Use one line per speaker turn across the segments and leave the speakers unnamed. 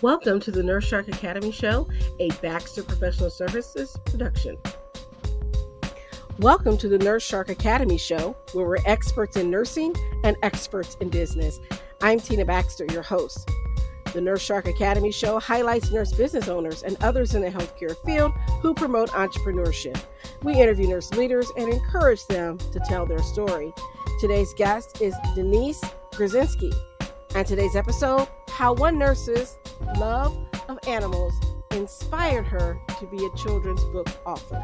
Welcome to the Nurse Shark Academy Show, a Baxter Professional Services production. Welcome to the Nurse Shark Academy Show, where we're experts in nursing and experts in business. I'm Tina Baxter, your host. The Nurse Shark Academy Show highlights nurse business owners and others in the healthcare field who promote entrepreneurship. We interview nurse leaders and encourage them to tell their story. Today's guest is Denise Grzinski, and today's episode, how one nurse's love of animals inspired her to be a children's book author.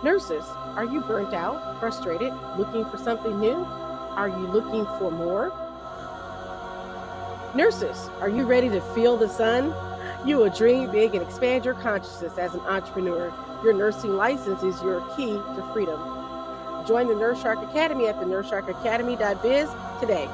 Nurses, are you burnt out, frustrated, looking for something new? Are you looking for more? Nurses, are you ready to feel the sun? You will dream big and expand your consciousness as an entrepreneur. Your nursing license is your key to freedom. Join the Nurse Shark Academy at the nursesharkacademy.biz today.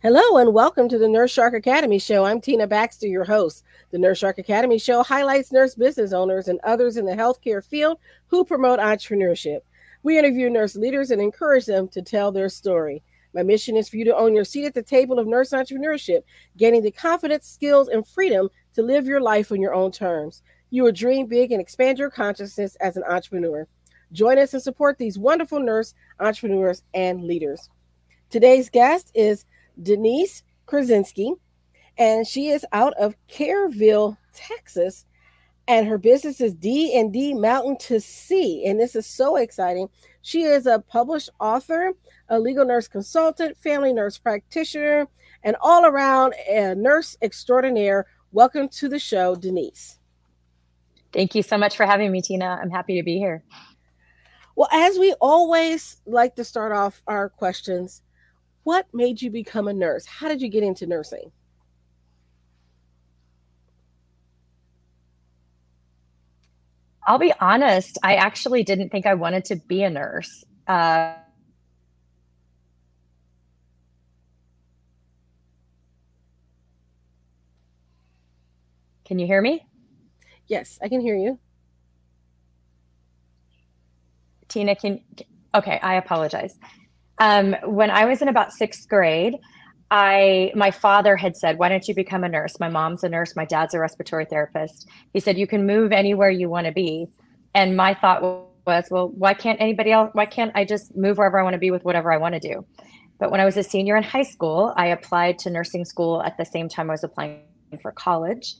Hello and welcome to the Nurse Shark Academy Show. I'm Tina Baxter, your host. The Nurse Shark Academy Show highlights nurse business owners and others in the healthcare field who promote entrepreneurship. We interview nurse leaders and encourage them to tell their story. My mission is for you to own your seat at the table of nurse entrepreneurship, gaining the confidence, skills, and freedom to live your life on your own terms. You will dream big and expand your consciousness as an entrepreneur. Join us and support these wonderful nurse entrepreneurs and leaders. Today's guest is Denise Grzinski, and she is out of Kerrville, Texas, and her business is D&D Mountain to Sea, and this is so exciting. She is a published author, a legal nurse consultant, family nurse practitioner, and all around a nurse extraordinaire. Welcome to the show, Denise.
Thank you so much for having me, Tina. I'm happy to be here.
Well, as we always like to start off our questions, what made you become a nurse? How did you get into nursing?
I'll be honest, I actually didn't think I wanted to be a nurse. Can you hear me?
Yes, I can hear you.
Tina, okay, I apologize. When I was in about 6th grade, my father had said, why don't you become a nurse? My mom's a nurse. My dad's a respiratory therapist. He said, you can move anywhere you want to be. And my thought was, well, why can't I just move wherever I want to be with whatever I want to do? But when I was a senior in high school, I applied to nursing school at the same time I was applying for college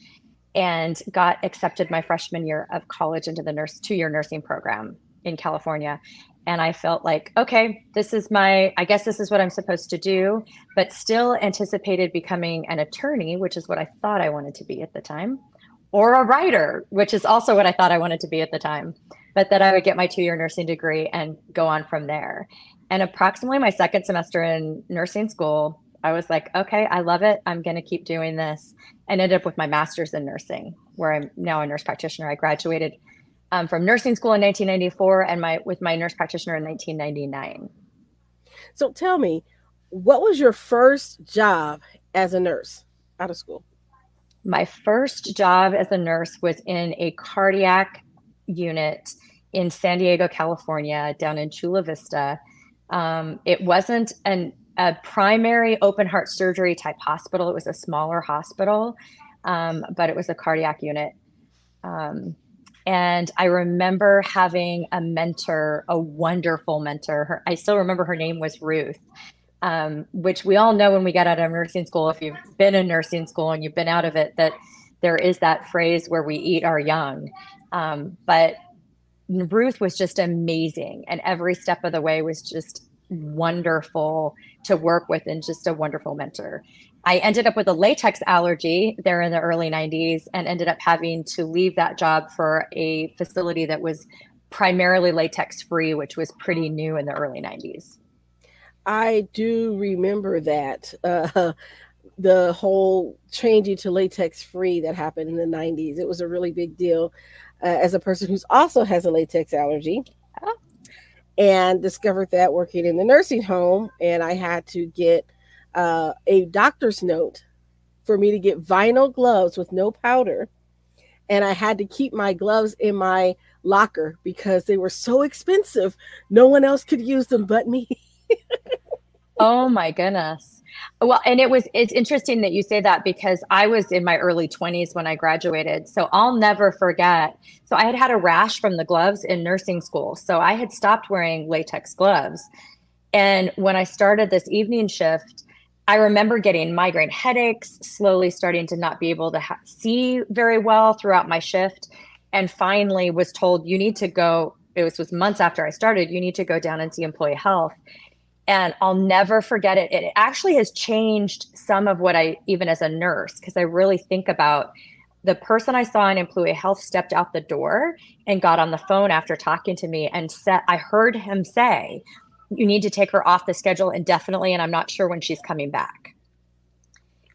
and got accepted my freshman year of college into the 2-year nursing program in California. And I felt like, okay, I guess this is what I'm supposed to do, but still anticipated becoming an attorney, which is what I thought I wanted to be at the time, or a writer, which is also what I thought I wanted to be at the time, but that I would get my 2-year nursing degree and go on from there. And approximately my 2nd semester in nursing school, I was like, okay, I love it. I'm going to keep doing this, and ended up with my master's in nursing, where I'm now a nurse practitioner. I graduated from nursing school in 1994 and with my nurse practitioner in 1999.
So tell me, what was your first job as a nurse out of school?
My first job as a nurse was in a cardiac unit in San Diego, California, down in Chula Vista. It wasn't a primary open heart surgery type hospital. It was a smaller hospital, but it was a cardiac unit. And I remember having a mentor, a wonderful mentor. I still remember her name was Ruth, which we all know when we get out of nursing school, if you've been in nursing school and you've been out of it, that there is that phrase where we eat our young. But Ruth was just amazing. And every step of the way was just wonderful to work with, and just a wonderful mentor. I ended up with a latex allergy there in the early 90s and ended up having to leave that job for a facility that was primarily latex free, which was pretty new in the early 90s.
I do remember that, the whole changing to latex free that happened in the 90s. It was a really big deal as a person who's also has a latex allergy. And discovered that working in the nursing home, and I had to get a doctor's note for me to get vinyl gloves with no powder. And I had to keep my gloves in my locker because they were so expensive. No one else could use them but me.
Oh my goodness. Well, and it's interesting that you say that because I was in my early 20s when I graduated. So I'll never forget. So I had had a rash from the gloves in nursing school. So I had stopped wearing latex gloves. And when I started this evening shift, I remember getting migraine headaches, slowly starting to not be able to see very well throughout my shift. And finally was told, you need to go. It was months after I started, you need to go down and see employee health. And I'll never forget it. It actually has changed some of what I, even as a nurse, because I really think about the person I saw in employee health stepped out the door and got on the phone after talking to me and said, I heard him say, you need to take her off the schedule indefinitely. And I'm not sure when she's coming back.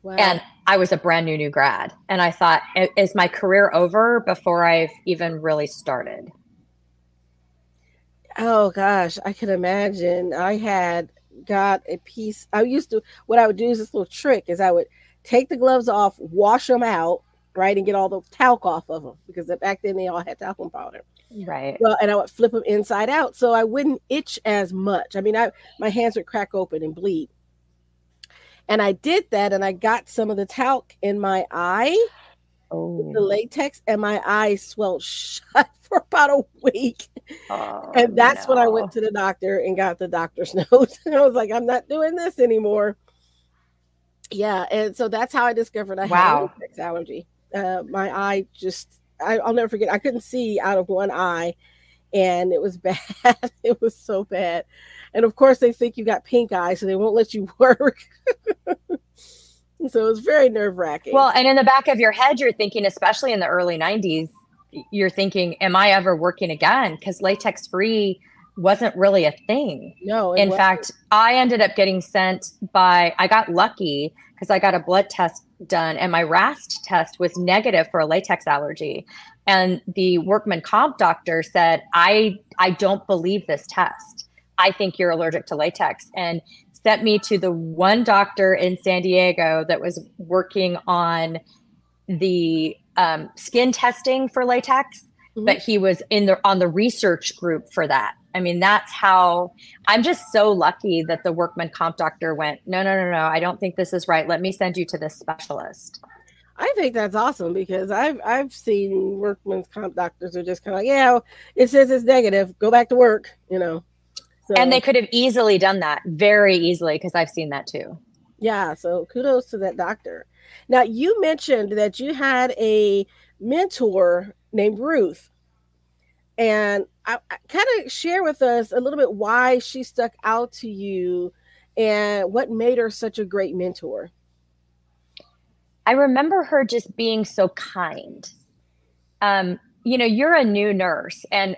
Wow. And I was a brand new grad. And I thought, is my career over before I've even really started?
Oh gosh, I can imagine. I had got a piece. What I would do is this little trick is I would take the gloves off, wash them out, right, and get all the talc off of them because back then they all had talcum powder.
Right.
Well, and I would flip them inside out so I wouldn't itch as much. I mean, my hands would crack open and bleed. And I did that, and I got some of the talc in my eye, with the latex, and my eyes swelled shut for about a week. Oh, and that's when I went to the doctor and got the doctor's note. And I was like, I'm not doing this anymore. Yeah, and so that's how I discovered I had a latex allergy. My eye I'll never forget. I couldn't see out of one eye, and it was bad. It was so bad. And of course, they think you got pink eye, so they won't let you work. So it was very nerve-wracking.
Well, and in the back of your head, you're thinking, especially in the early 90s, you're thinking, am I ever working again? Because latex-free wasn't really a thing.
No.
In fact, I ended up getting I got lucky because I got a blood test done and my RAST test was negative for a latex allergy. And the workman comp doctor said, I don't believe this test. I think you're allergic to latex. And sent me to the one doctor in San Diego that was working on the skin testing for latex, but he was on the research group for that. I mean, that's how I'm just so lucky that the workman comp doctor went, no, I don't think this is right. Let me send you to this specialist.
I think that's awesome because I've seen workman's comp doctors are just kind of like, yeah, it says it's negative. Go back to work, So.
And they could have easily done that very easily because I've seen that too.
Yeah. So kudos to that doctor. Now, you mentioned that you had a mentor named Ruth. And I kind of share with us a little bit why she stuck out to you and what made her such a great mentor.
I remember her just being so kind. You're a new nurse, and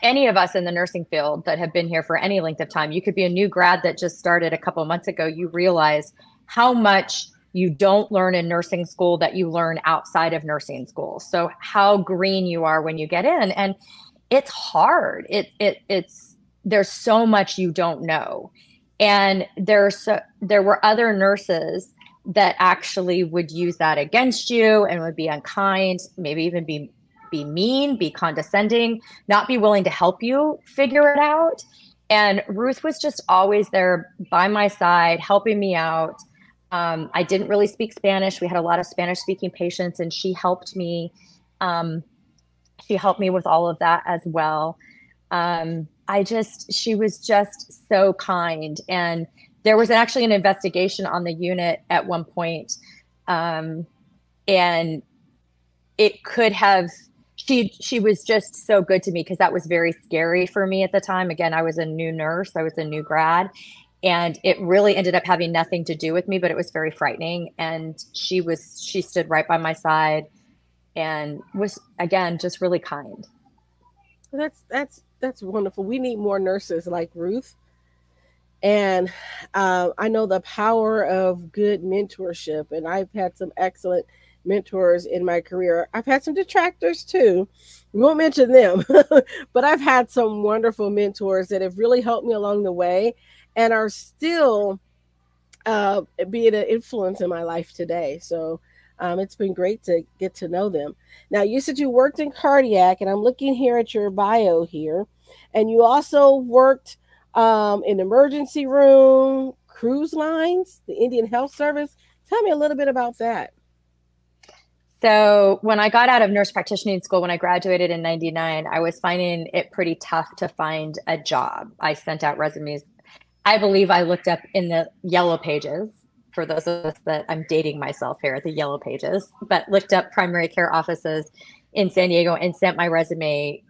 any of us in the nursing field that have been here for any length of time, you could be a new grad that just started a couple months ago. You realize how much you don't learn in nursing school that you learn outside of nursing school. So how green you are when you get in, and it's hard. There's so much you don't know. And there were other nurses that actually would use that against you and would be unkind, maybe even be mean, be condescending, not be willing to help you figure it out. And Ruth was just always there by my side, helping me out. I didn't really speak Spanish. We had a lot of Spanish speaking patients, and she helped me. She helped me with all of that as well. She was just so kind. And there was actually an investigation on the unit at one point. And it could have, she was just so good to me because that was very scary for me at the time. Again, I was a new nurse. I was a new grad. And it really ended up having nothing to do with me, but it was very frightening. And she stood right by my side and was, again, just really kind.
That's wonderful. We need more nurses like Ruth. And I know the power of good mentorship, and I've had some excellent mentors in my career. I've had some detractors too. We won't mention them, but I've had some wonderful mentors that have really helped me along the way and are still being an influence in my life today. So it's been great to get to know them. Now, you said you worked in cardiac, and I'm looking here at your bio here, and you also worked an emergency room, cruise lines, the Indian Health Service. Tell me a little bit about that.
So when I got out of nurse practitioning school, when I graduated in 99, I was finding it pretty tough to find a job. I sent out resumes. I believe I looked up in the yellow pages, for those of us that I'm dating myself here, the yellow pages, but looked up primary care offices in San Diego and sent my resume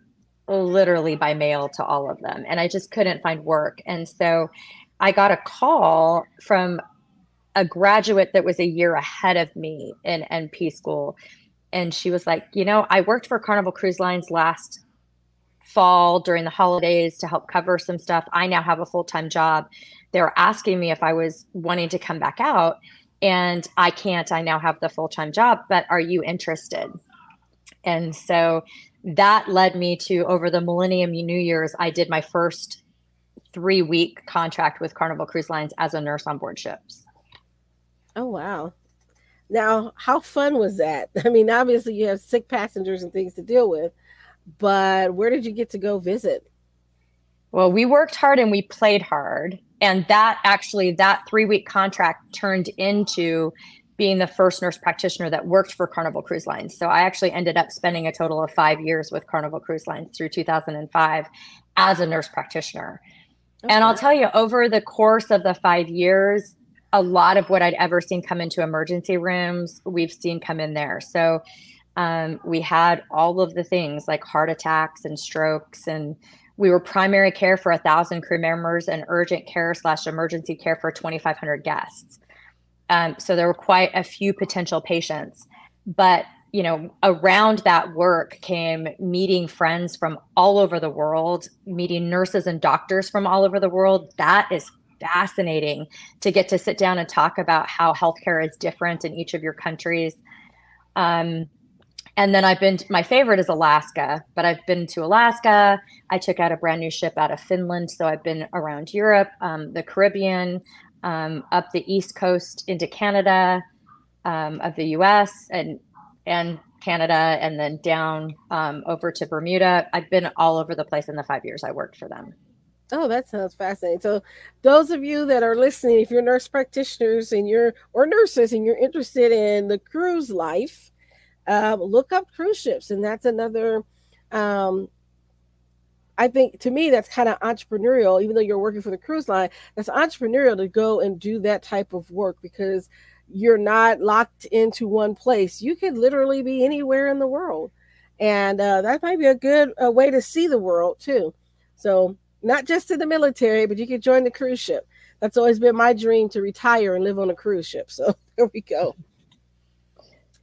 literally by mail to all of them. And I just couldn't find work. And so I got a call from a graduate that was a year ahead of me in NP school. And she was like, I worked for Carnival Cruise Lines last fall during the holidays to help cover some stuff. I now have a full-time job. They were asking me if I was wanting to come back out, and I can't. I now have the full-time job, but are you interested? And so that led me to, over the Millennium New Year's, I did my first 3-week contract with Carnival Cruise Lines as a nurse on board ships.
Oh, wow. Now, how fun was that? I mean, obviously you have sick passengers and things to deal with, but where did you get to go visit?
Well, we worked hard and we played hard. And that 3-week contract turned into being the first nurse practitioner that worked for Carnival Cruise Lines. So I actually ended up spending a total of 5 years with Carnival Cruise Lines through 2005 as a nurse practitioner. Okay. And I'll tell you, over the course of the 5 years, a lot of what I'd ever seen come into emergency rooms, we've seen come in there. So we had all of the things like heart attacks and strokes, and we were primary care for 1,000 crew members and urgent care / emergency care for 2,500 guests. So there were quite a few potential patients, but around that work came meeting friends from all over the world, meeting nurses and doctors from all over the world. That is fascinating to get to sit down and talk about how healthcare is different in each of your countries. And then my favorite is Alaska, but I've been to Alaska. I took out a brand new ship out of Finland. So I've been around Europe, the Caribbean, up the East Coast into Canada, of the US and Canada, and then down over to Bermuda. I've been all over the place in the 5 years I worked for them.
Oh, that sounds fascinating. So those of you that are listening, if you're nurse practitioners or nurses and you're interested in the cruise life, look up cruise ships. And that's another, I think to me, that's kind of entrepreneurial, even though you're working for the cruise line, that's entrepreneurial to go and do that type of work because you're not locked into one place. You could literally be anywhere in the world. And that might be a good way to see the world too. So not just in the military, but you could join the cruise ship. That's always been my dream, to retire and live on a cruise ship. So there we go.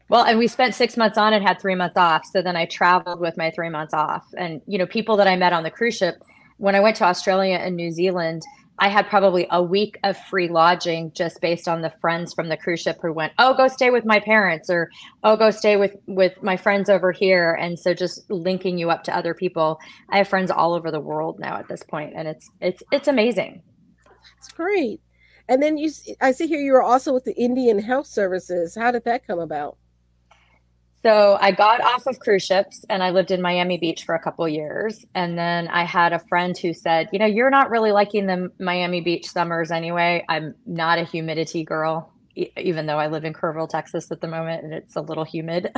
Well, and we spent 6 months on and had 3 months off. So then I traveled with my 3 months off. And, people that I met on the cruise ship, when I went to Australia and New Zealand, I had probably a week of free lodging just based on the friends from the cruise ship who went, oh, go stay with my parents, or, oh, go stay with my friends over here. And so just linking you up to other people. I have friends all over the world now at this point, and it's amazing.
It's great. And then I see here you were also with the Indian Health Services. How did that come about?
So I got off of cruise ships and I lived in Miami Beach for a couple of years. And then I had a friend who said, you're not really liking the Miami Beach summers anyway. I'm not a humidity girl, even though I live in Kerrville, Texas at the moment, and it's a little humid.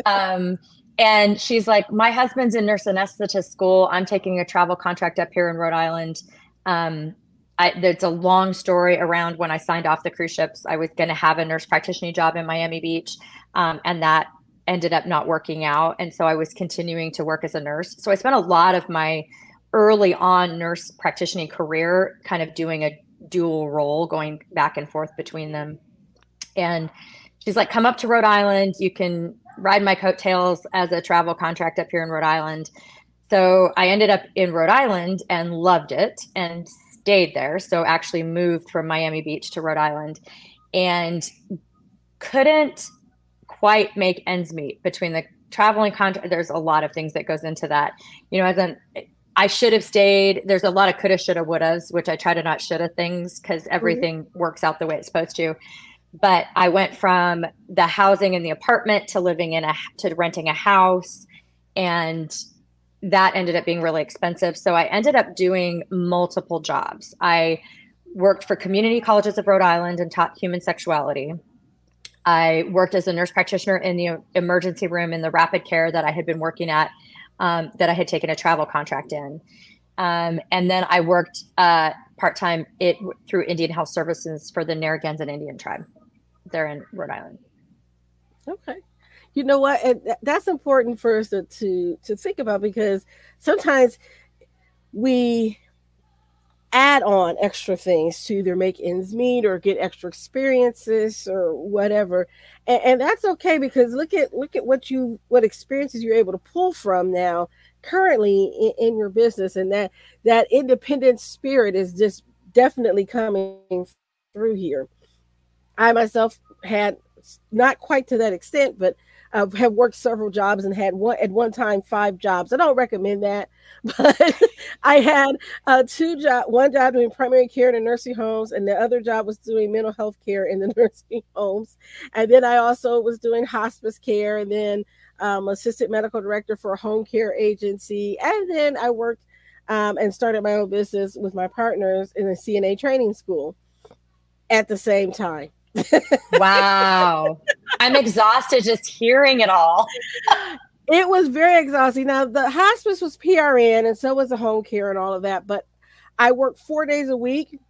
And she's like, my husband's in nurse anesthetist school. I'm taking a travel contract up here in Rhode Island. There's a long story around when I signed off the cruise ships. I was going to have a nurse practitioner job in Miami Beach. And that ended up not working out. And so I was continuing to work as a nurse. So I spent a lot of my early on nurse practitioner career kind of doing a dual role, going back and forth between them. And she's like, come up to Rhode Island. You can ride my coattails as a travel contract up here in Rhode Island. So I ended up in Rhode Island and loved it and stayed there. So actually moved from Miami Beach to Rhode Island and couldn't quite make ends meet between the traveling contract. There's a lot of things that goes into that. I should have stayed. There's a lot of coulda, shoulda, wouldas, which I try to not shoulda things because everything works out the way it's supposed to. But I went from the housing in the apartment to living to renting a house. And that ended up being really expensive. So I ended up doing multiple jobs. I worked for community colleges of Rhode Island and taught human sexuality. I worked as a nurse practitioner in the emergency room in the rapid care that I had been working at, that I had taken a travel contract in. And then I worked part-time through Indian Health Services for the Narragansett Indian tribe. They're in Rhode Island.
Okay. You know what? And that's important for us to think about, because sometimes we add on extra things to either make ends meet or get extra experiences or whatever. And that's okay, because look at what experiences you're able to pull from now currently in your business. And that independent spirit is just definitely coming through here. I myself had, not quite to that extent, but have worked several jobs and had at one time 5 jobs. I don't recommend that, but I had one job doing primary care in the nursing homes, and the other job was doing mental health care in the nursing homes. And then I also was doing hospice care, and then assistant medical director for a home care agency. And then I worked and started my own business with my partners in a CNA training school at the same time.
Wow. I'm exhausted just hearing it all.
It was very exhausting. Now, the hospice was PRN, and so was the home care and all of that. But I worked 4 days a week.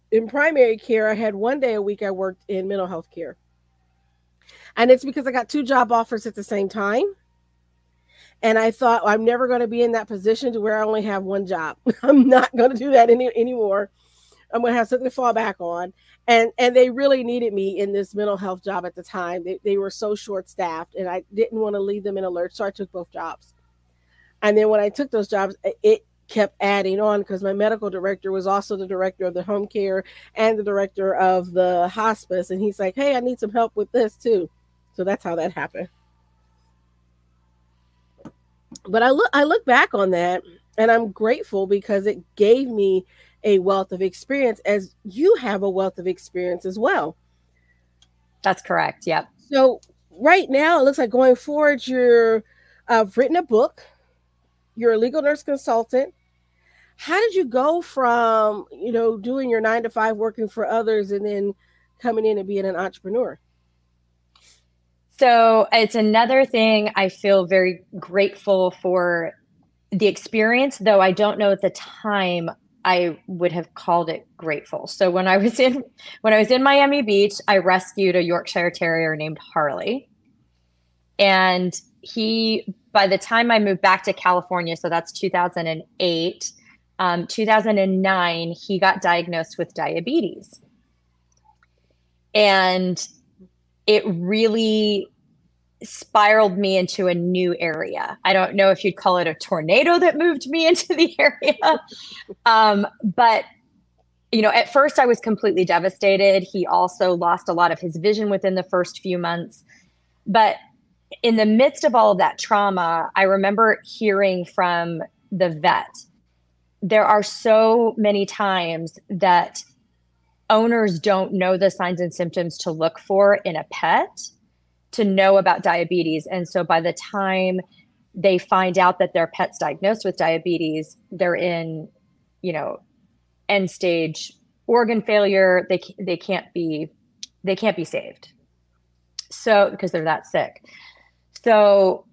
In primary care, I had 1 day a week I worked in mental health care. And it's because I got 2 job offers at the same time. And I thought, I'm never going to be in that position to where I only have 1 job. I'm not going to do that anymore. I'm going to have something to fall back on. And they really needed me in this mental health job at the time. They were so short-staffed, and I didn't want to leave them in a lurch, so I took both jobs. And then when I took those jobs, it kept adding on, because my medical director was also the director of the home care and the director of the hospice. And he's like, hey, I need some help with this too. So that's how that happened. But I look back on that, and I'm grateful, because it gave me a wealth of experience, as you have a wealth of experience as well.
That's correct. Yep.
So right now, it looks like going forward, you're written a book. You're a legal nurse consultant. How did you go from, doing your 9 to 5 working for others, and then coming in and being an entrepreneur?
So it's another thing I feel very grateful for the experience, though I don't know at the time I would have called it grateful. So when I was in Miami Beach, I rescued a Yorkshire Terrier named Harley. And by the time I moved back to California, so that's 2008, 2009, he got diagnosed with diabetes. And it really spiraled me into a new area. I don't know if you'd call it a tornado that moved me into the area. But, at first I was completely devastated. He also lost a lot of his vision within the first few months. But in the midst of all of that trauma, I remember hearing from the vet, there are so many times that owners don't know the signs and symptoms to look for in a pet to know about diabetes. And so by the time they find out that their pet's diagnosed with diabetes, they're in, end stage organ failure. They can't be saved. So, because they're that sick. So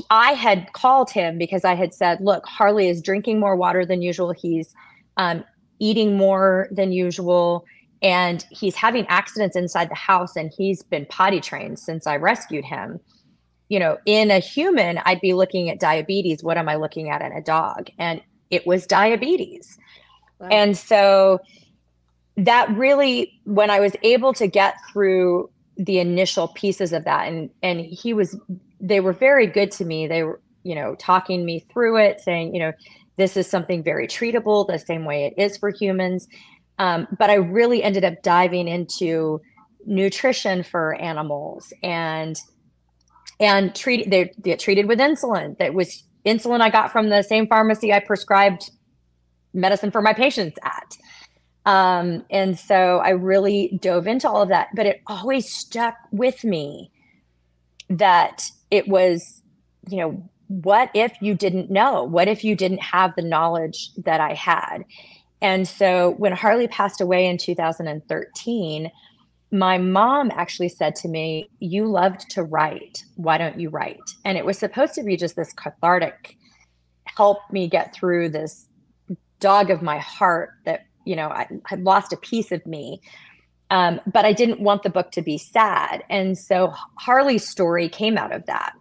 I had called him because I had said, look, Harley is drinking more water than usual. He's eating more than usual. And he's having accidents inside the house, and he's been potty trained since I rescued him. In a human, I'd be looking at diabetes. What am I looking at in a dog? And it was diabetes. Wow. And so that really, when I was able to get through the initial pieces of that, and they were very good to me. They were, talking me through it, saying, this is something very treatable the same way it is for humans. But I really ended up diving into nutrition for animals and they get treated with insulin. That was insulin I got from the same pharmacy I prescribed medicine for my patients at. And so I really dove into all of that, but it always stuck with me that it was, what if you didn't know? What if you didn't have the knowledge that I had? And so when Harley passed away in 2013, my mom actually said to me, "You loved to write. Why don't you write?" And it was supposed to be just this cathartic, help me get through this dog of my heart that, I had lost a piece of me. But I didn't want the book to be sad. And so Harley's story came out of that.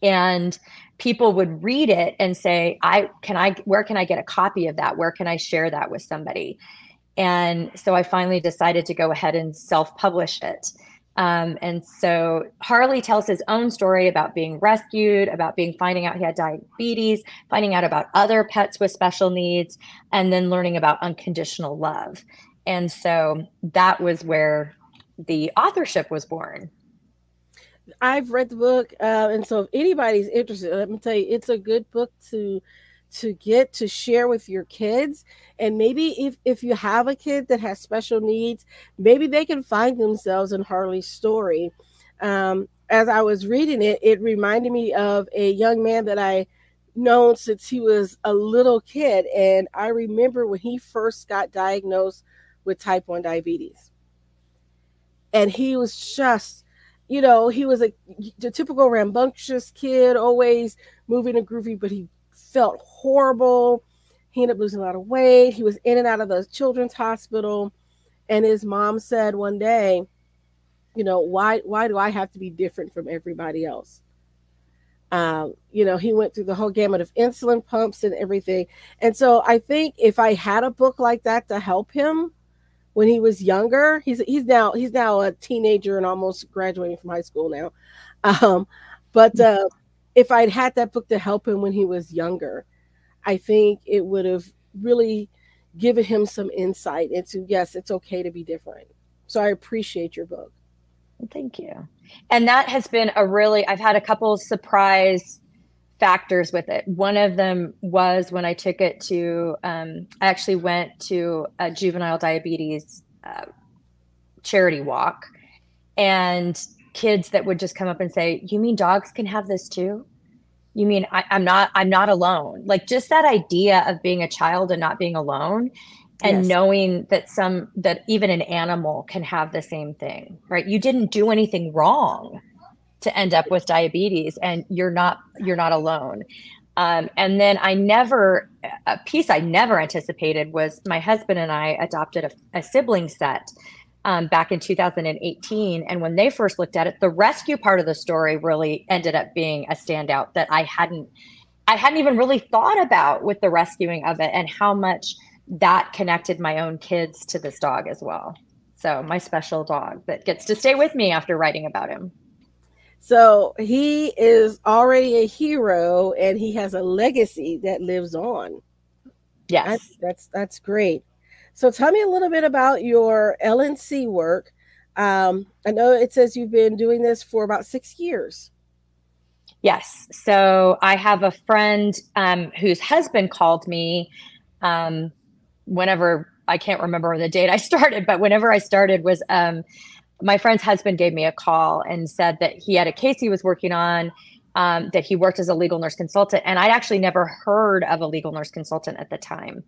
And people would read it and say, where can I get a copy of that? Where can I share that with somebody? And so I finally decided to go ahead and self-publish it. And so Harley tells his own story about being rescued, about finding out he had diabetes, finding out about other pets with special needs, and then learning about unconditional love. And so that was where the authorship was born.
I've read the book, and so if anybody's interested, let me tell you, it's a good book to get to share with your kids. And maybe if you have a kid that has special needs, maybe they can find themselves in Harley's story. As I was reading it, it reminded me of a young man that I known since he was a little kid. And I remember when he first got diagnosed with type 1 diabetes. And he was just, he was the typical rambunctious kid, always moving and groovy, but he felt horrible. He ended up losing a lot of weight. He was in and out of the children's hospital. And his mom said one day, why do I have to be different from everybody else? He went through the whole gamut of insulin pumps and everything. And so I think if I had a book like that to help him when he was younger, he's now a teenager and almost graduating from high school now. But if I'd had that book to help him when he was younger, I think it would have really given him some insight into, yes, it's okay to be different. So I appreciate your book.
Thank you. And that has been I've had a couple of surprise factors with it. One of them was when I took it to, I actually went to a juvenile diabetes charity walk, and kids that would just come up and say, "You mean dogs can have this too? You mean I'm not alone?" Like, just that idea of being a child and not being alone, and yes, knowing that even an animal can have the same thing, right? You didn't do anything wrong to end up with diabetes, and you're not alone. And then a piece I never anticipated was my husband and I adopted a sibling set back in 2018. And when they first looked at it, the rescue part of the story really ended up being a standout that I hadn't even really thought about with the rescuing of it, and how much that connected my own kids to this dog as well. So my special dog that gets to stay with me after writing about him.
So he is already a hero, and he has a legacy that lives on.
Yes.
That's great. So tell me a little bit about your LNC work. I know it says you've been doing this for about 6 years.
Yes. So I have a friend whose husband called me whenever, I can't remember the date I started, but whenever I started was my friend's husband gave me a call and said that he had a case he was working on, that he worked as a legal nurse consultant. And I'd actually never heard of a legal nurse consultant at the time.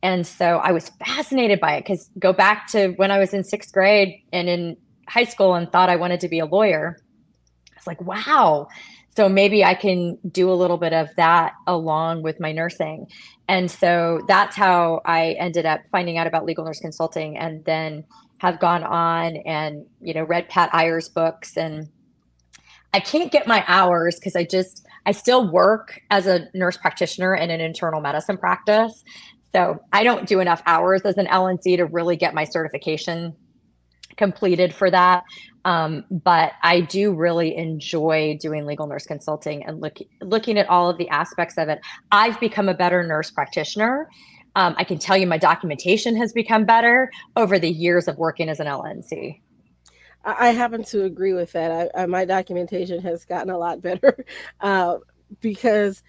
And so I was fascinated by it, because go back to when I was in 6th grade and in high school and thought I wanted to be a lawyer. I was like, wow. So maybe I can do a little bit of that along with my nursing. And so that's how I ended up finding out about legal nurse consulting, and then have gone on and, read Pat Iyer's books. And I can't get my hours because I still work as a nurse practitioner in an internal medicine practice. So I don't do enough hours as an LNC to really get my certification completed for that. But I do really enjoy doing legal nurse consulting and looking at all of the aspects of it. I've become a better nurse practitioner. I can tell you my documentation has become better over the years of working as an LNC.
I happen to agree with that. My documentation has gotten a lot better because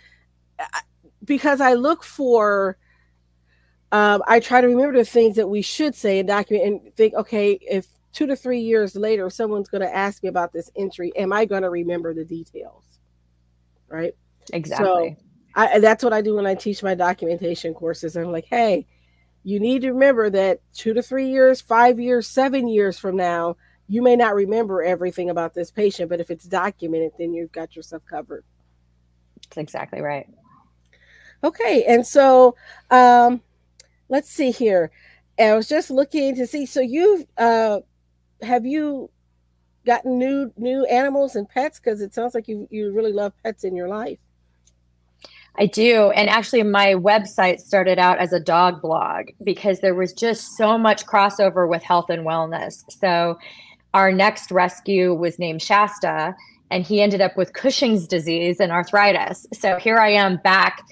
I look for, I try to remember the things that we should say and document, and think, okay, if 2 to 3 years later, someone's going to ask me about this entry, am I going to remember the details? Right.
Exactly.
So that's what I do when I teach my documentation courses. I'm like, hey, you need to remember that 2 to 3 years, 5 years, 7 years from now, you may not remember everything about this patient, but if it's documented, then you've got yourself covered.
That's exactly right.
Okay. And so let's see here. I was just looking to see. So have you gotten new animals and pets? Because it sounds like you really love pets in your life.
I do. And actually, my website started out as a dog blog because there was just so much crossover with health and wellness. So our next rescue was named Shasta, and he ended up with Cushing's disease and arthritis. So here I am back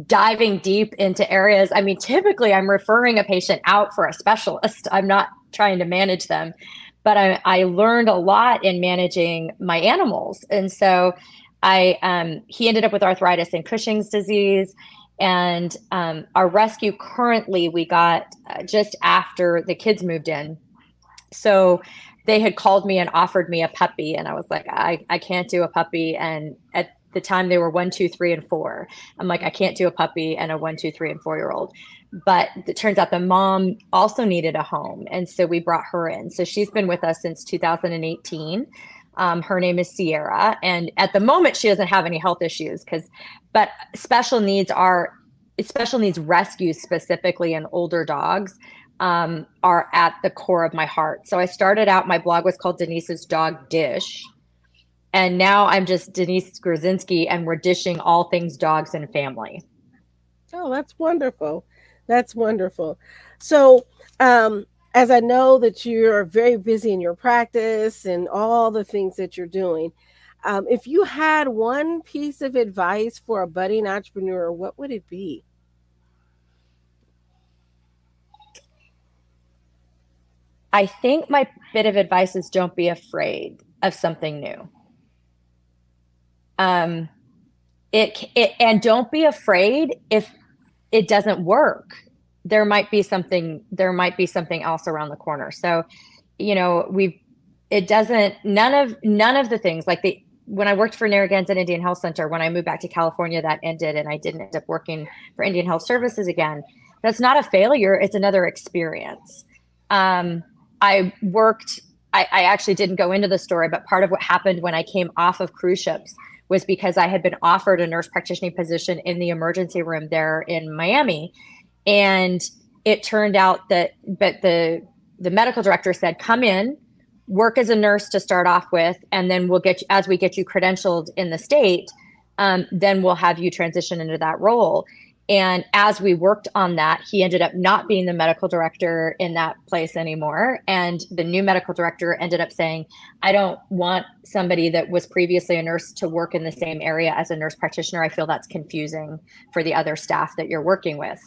diving deep into areas. I mean, typically I'm referring a patient out for a specialist. I'm not trying to manage them, but I learned a lot in managing my animals. And so he ended up with arthritis and Cushing's disease. And our rescue currently we got just after the kids moved in. So they had called me and offered me a puppy. And I was like, I can't do a puppy. And at the time they were 1, 2, 3, and 4. I'm like, I can't do a puppy and a 1, 2, 3, and 4-year-old. But it turns out the mom also needed a home. And so we brought her in. So she's been with us since 2018. Her name is Sierra. And at the moment, she doesn't have any health issues but special needs rescues specifically in older dogs are at the core of my heart. So I started out, my blog was called Denise's Dog Dish. And now I'm just Denise Grzinski, and we're dishing all things dogs and family.
Oh, that's wonderful. That's wonderful. So, as I know that you're very busy in your practice and all the things that you're doing, if you had one piece of advice for a budding entrepreneur, what would it be?
I think my bit of advice is don't be afraid of something new. And don't be afraid if it doesn't work. There might be something else around the corner. So, none of the things like when I worked for Narragansett Indian Health Center, when I moved back to California, that ended and I didn't end up working for Indian Health Services again. That's not a failure. It's another experience. I actually didn't go into the story, but part of what happened when I came off of cruise ships was because I had been offered a nurse practitioner position in the emergency room there in Miami. And it turned out that the medical director said, come in, work as a nurse to start off with, and then as we get you credentialed in the state, then we'll have you transition into that role. And as we worked on that, he ended up not being the medical director in that place anymore. And the new medical director ended up saying, I don't want somebody that was previously a nurse to work in the same area as a nurse practitioner. I feel that's confusing for the other staff that you're working with.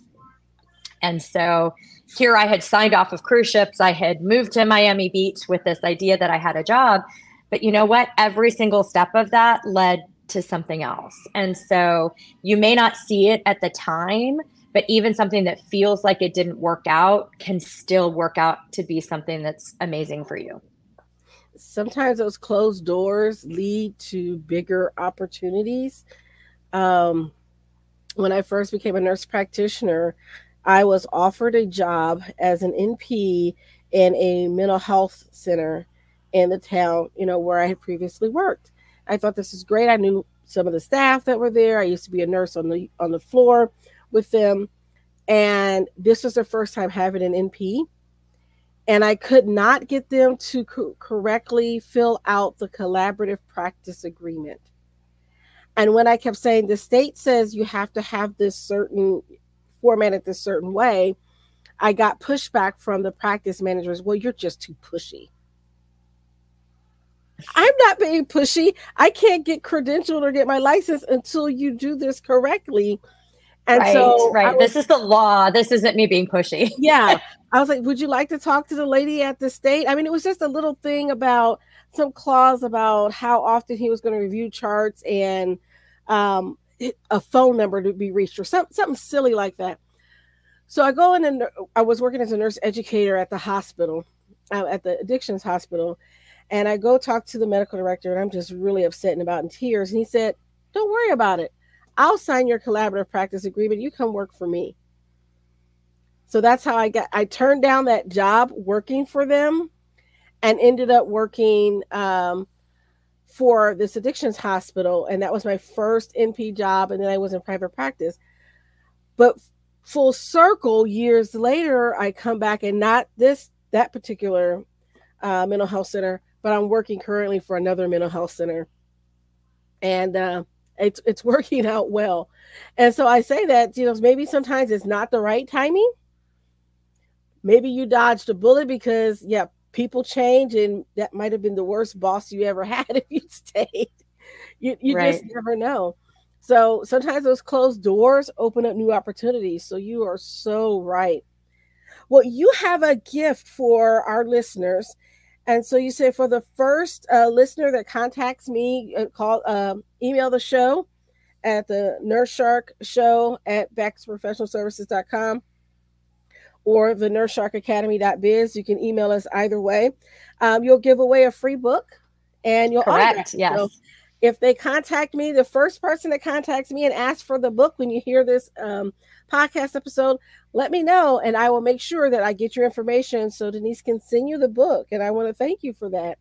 And so here I had signed off of cruise ships. I had moved to Miami Beach with this idea that I had a job. But you know what? Every single step of that led to something else. And so you may not see it at the time, but even something that feels like it didn't work out can still work out to be something that's amazing for you.
Sometimes those closed doors lead to bigger opportunities. When I first became a nurse practitioner, I was offered a job as an NP in a mental health center in the town, where I had previously worked. I thought this was great. I knew some of the staff that were there. I used to be a nurse on the floor with them. And this was their first time having an NP. And I could not get them to correctly fill out the collaborative practice agreement. And when I kept saying the state says you have to have this certain formatted this certain way, I got pushback from the practice managers. Well, you're just too pushy. I'm not being pushy. I can't get credentialed or get my license until you do this correctly. And
right. This is the law. This isn't me being pushy.
Yeah. I was like, would you like to talk to the lady at the state? I mean, it was just a little thing about some clause about how often he was going to review charts and a phone number to be reached or something silly like that. So I go in and I was working as a nurse educator at the hospital, at the addictions hospital. And I go talk to the medical director, and I'm just really upset and about in tears. And he said, don't worry about it. I'll sign your collaborative practice agreement. You come work for me. So that's how I turned down that job working for them and ended up working for this addictions hospital. And that was my first NP job. And then I was in private practice. But full circle, years later, I come back, and not that particular mental health center, but I'm working currently for another mental health center. And it's working out well. And so I say that, maybe sometimes it's not the right timing. Maybe you dodged a bullet because, people change, and that might have been the worst boss you ever had if you stayed. You right. Just never know. So sometimes those closed doors open up new opportunities. So you are so right. Well, you have a gift for our listeners. And so you say, for the first listener that contacts me, email the show at the NurseSharkShow@BaxterProfessionalServices.com. or the NurseSharkAcademy.biz. You can email us either way. You'll give away a free book, and you'll
correct. Yes.
So if they contact me, the first person that contacts me and asks for the book when you hear this podcast episode, let me know, and I will make sure that I get your information so Denise can send you the book. And I want to thank you for that.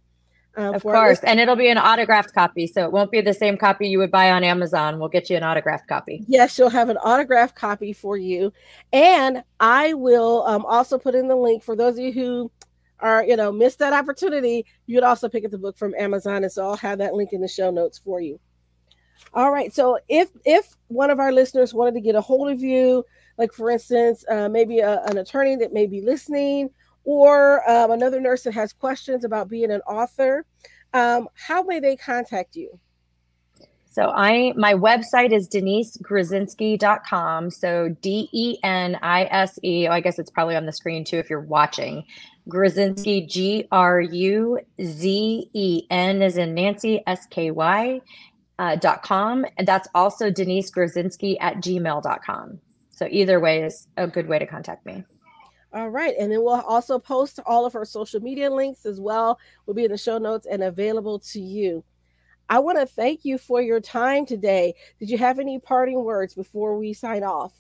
Of course. And it'll be an autographed copy. So it won't be the same copy you would buy on Amazon. We'll get you an autographed copy.
Yes, you'll have an autographed copy for you. And I will also put in the link for those of you who are, missed that opportunity. You could also pick up the book from Amazon. And so I'll have that link in the show notes for you. All right. So if one of our listeners wanted to get a hold of you, like for instance, maybe an attorney that may be listening, or another nurse that has questions about being an author, how may they contact you?
So my website is DeniseGruzinski.com. So DENISE. I guess it's probably on the screen too if you're watching. Gruzinski, GRUZEN as in Nancy, SKY.com. And that's also DeniseGruzinski@gmail.com. So either way is a good way to contact me.
All right. And then we'll also post all of our social media links as well. Will be in the show notes and available to you. I want to thank you for your time today. Did you have any parting words before we sign off?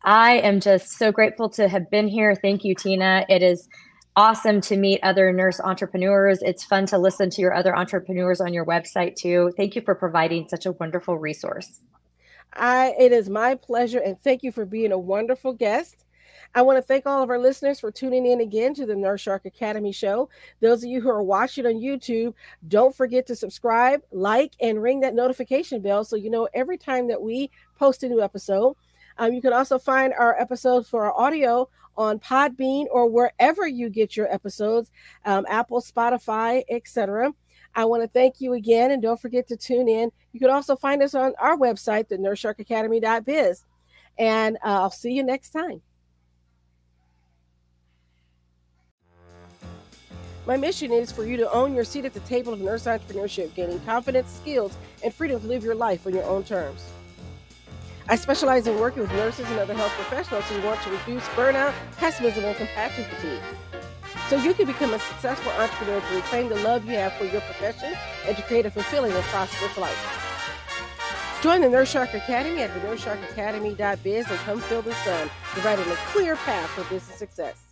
I am just so grateful to have been here. Thank you, Tina. It is awesome to meet other nurse entrepreneurs. It's fun to listen to your other entrepreneurs on your website too. Thank you for providing such a wonderful resource.
It is my pleasure. And thank you for being a wonderful guest. I want to thank all of our listeners for tuning in again to the Nurse Shark Academy show. Those of you who are watching on YouTube, don't forget to subscribe, like, and ring that notification bell so you know every time that we post a new episode. You can also find our episodes for our audio on Podbean or wherever you get your episodes, Apple, Spotify, etc. I want to thank you again, and don't forget to tune in. You can also find us on our website, the NurseSharkAcademy.biz. And I'll see you next time. My mission is for you to own your seat at the table of nurse entrepreneurship, gaining confidence, skills, and freedom to live your life on your own terms. I specialize in working with nurses and other health professionals who want to reduce burnout, pessimism, and compassion fatigue. So you can become a successful entrepreneur to reclaim the love you have for your profession and to create a fulfilling and prosperous life. Join the Nurse Shark Academy at the NurseSharkAcademy.biz and come feel the sun, providing a clear path for business success.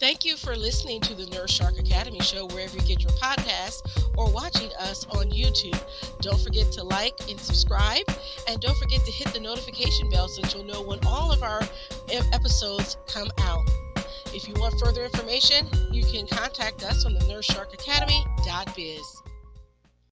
Thank you for listening to the Nurse Shark Academy show wherever you get your podcasts or watching us on YouTube. Don't forget to like and subscribe, and don't forget to hit the notification bell so that you'll know when all of our episodes come out. If you want further information, you can contact us on the NurseSharkAcademy.biz.